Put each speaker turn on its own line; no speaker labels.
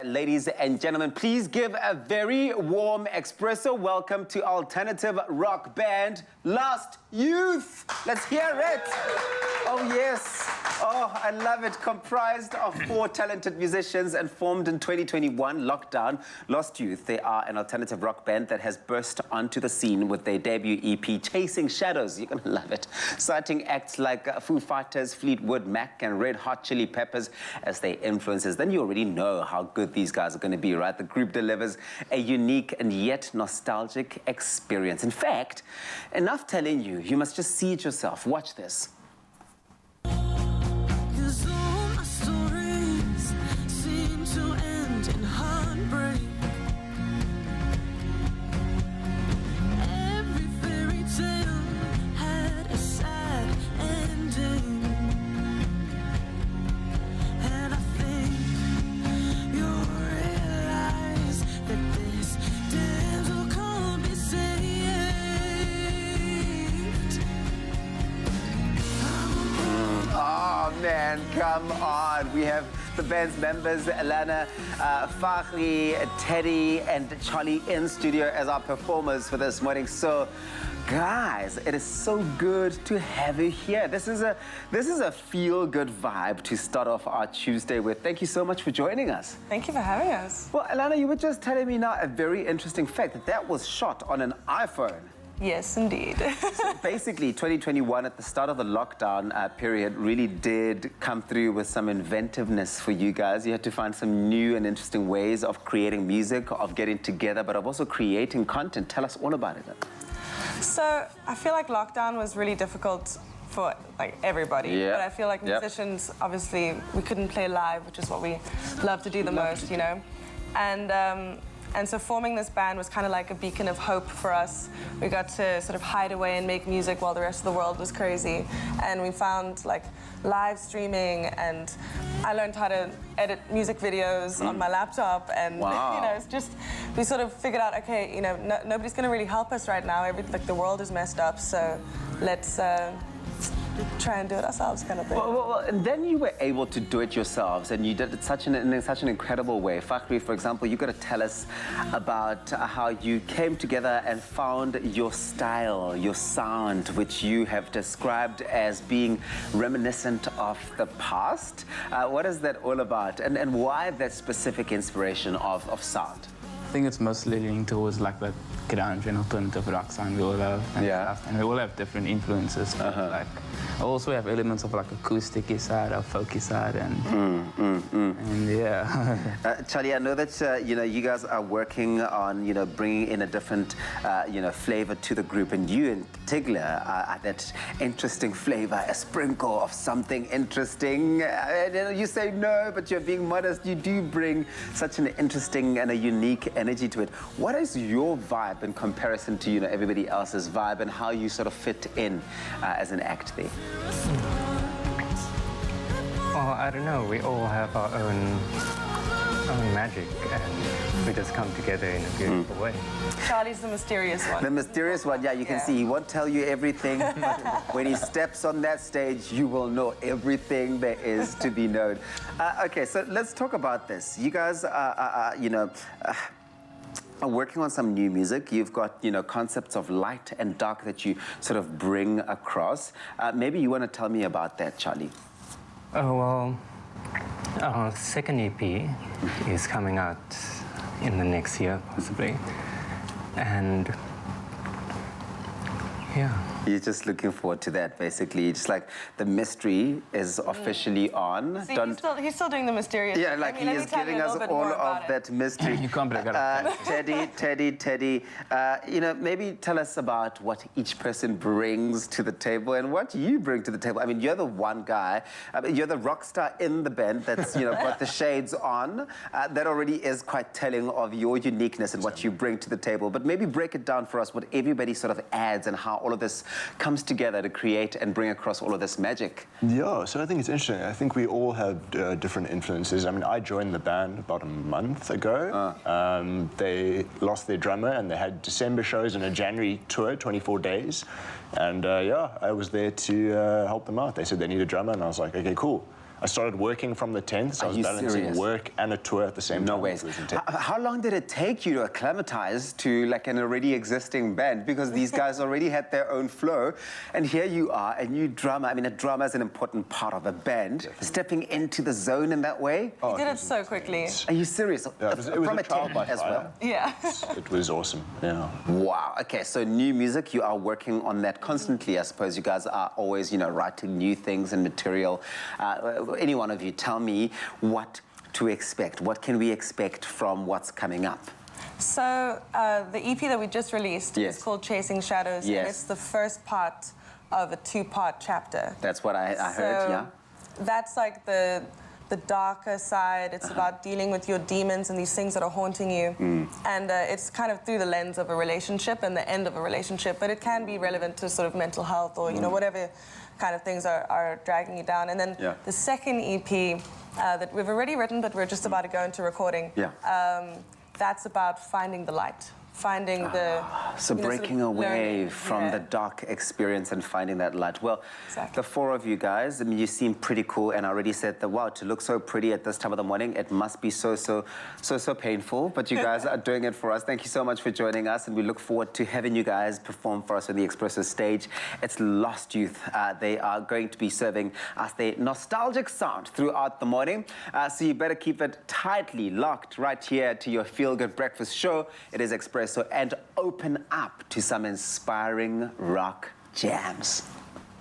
Ladies and gentlemen, please give a very warm Expresso welcome to alternative rock band Lost Youth. Let's hear it. Oh yes. Oh, I love it. Comprised of 4 talented musicians and formed in 2021 lockdown, Lost Youth. They are an alternative rock band that has burst onto the scene with their debut EP, Chasing Shadows. You're gonna love it. Citing acts like Foo Fighters, Fleetwood, Mac, and Red Hot Chili Peppers as their influences. Then you already know how good these guys are going to be, right? The group delivers a unique and yet nostalgic experience. In fact, enough telling you, you must just see it yourself. Watch this. Man, come on. We have the band's members, Alana, Fakhri, Teddy, and Charlie in studio as our performers for this morning. So, guys, it is so good to have you here. This is a feel-good vibe to start off our Tuesday with. Thank you so much for joining us.
Thank you for having us.
Well, Alana, you were just telling me now a very interesting fact that was shot on an iPhone.
Yes, indeed.
So basically, 2021, at the start of the lockdown period, really did come through with some inventiveness for you guys. You had to find some new and interesting ways of creating music, of getting together, but of also creating content. Tell us all about it.
So I feel like lockdown was really difficult for everybody, but I feel like musicians, obviously, we couldn't play live, which is what we love to do the most, you know. And so forming this band was kind of like a beacon of hope for us. We got to sort of hide away and make music while the rest of the world was crazy. And we found like live streaming, and I learned how to edit music videos on my laptop. And you know, it's just, we sort of figured out, okay, you know, nobody's gonna really help us right now. The world is messed up, so let's try and do it ourselves, kind of thing.
Well, and then you were able to do it yourselves, and you did it in such an incredible way. Fakhri, for example, you got to tell us about how you came together and found your style, your sound, which you have described as being reminiscent of the past. What is that all about, and why that specific inspiration of sound?
I think it's mostly leaning towards like that grunge and alternative rock sound we all have, and stuff. And we all have different influences. Like, I also have elements of like acoustic-y side, or folky side, and yeah.
Charlie, I know that you know, you guys are working on bringing in a different flavor to the group, and you in particular are that interesting flavor, a sprinkle of something interesting. You say no, but you're being modest. You do bring such an interesting and a unique energy to it. What is your vibe in comparison to everybody else's vibe, and how you sort of fit in as an act there?
Well, I don't know. We all have our own magic, and we just come together in a beautiful way.
Charlie's the mysterious one.
The mysterious one, yeah, you can see he won't tell you everything, but when he steps on that stage, you will know everything there is to be known. Okay, so let's talk about this. You guys are working on some new music. You've got, concepts of light and dark that you sort of bring across. Maybe you want to tell me about that, Charlie.
Oh, well, our second EP is coming out in the next year, possibly. And yeah.
You're just looking forward to that, basically. Just like the mystery is officially on.
See, he's still doing the mysterious.
Yeah, like he is giving us all of that mystery.
You can't break it up.
Teddy, maybe tell us about what each person brings to the table and what you bring to the table. I mean, you're the one guy, you're the rock star in the band that's, got the shades on. That already is quite telling of your uniqueness and what you bring to the table. But maybe break it down for us, what everybody sort of adds and how all of this comes together to create and bring across all of this magic.
Yeah, so I think it's interesting. I think we all have different influences. I mean, I joined the band about a month ago. They lost their drummer and they had December shows and a January tour, 24 days. And yeah, I was there to help them out. They said they need a drummer and I was like, okay, cool. I started working from the 10th, so I was balancing work and a tour at the same time.
No ways. How long did it take you to acclimatize to like an already existing band? Because these guys already had their own flow, and here you are, a new drummer. I mean, a drummer is an important part of a band. Definitely. Stepping into the zone in that way.
You did it so quickly.
Are you serious?
Yeah, it was
from
a trial by
as
fire.
well.
Yeah.
It was awesome. Yeah.
Wow. Okay, so new music, you are working on that constantly. I suppose you guys are always, writing new things and material. Any one of you, tell me what to expect. What can we expect from what's coming up?
So the EP that we just released is called Chasing Shadows, and it's the first part of a 2-part chapter.
That's what I heard, yeah.
That's like the darker side. It's about dealing with your demons and these things that are haunting you. And it's kind of through the lens of a relationship and the end of a relationship, but it can be relevant to sort of mental health or, whatever kind of things are dragging you down. And then the second EP that we've already written, but we're just about to go into recording, that's about finding the light. Finding the...
So breaking away from the dark experience and finding that light. Well, the 4 of you guys, I mean, you seem pretty cool, and I already said that, wow, to look so pretty at this time of the morning, it must be so painful, but you guys are doing it for us. Thank you so much for joining us, and we look forward to having you guys perform for us on the Expresso stage. It's Lost Youth. They are going to be serving us their nostalgic sound throughout the morning, so you better keep it tightly locked right here to your feel-good breakfast show. It is Expresso, and open up to some inspiring rock jams.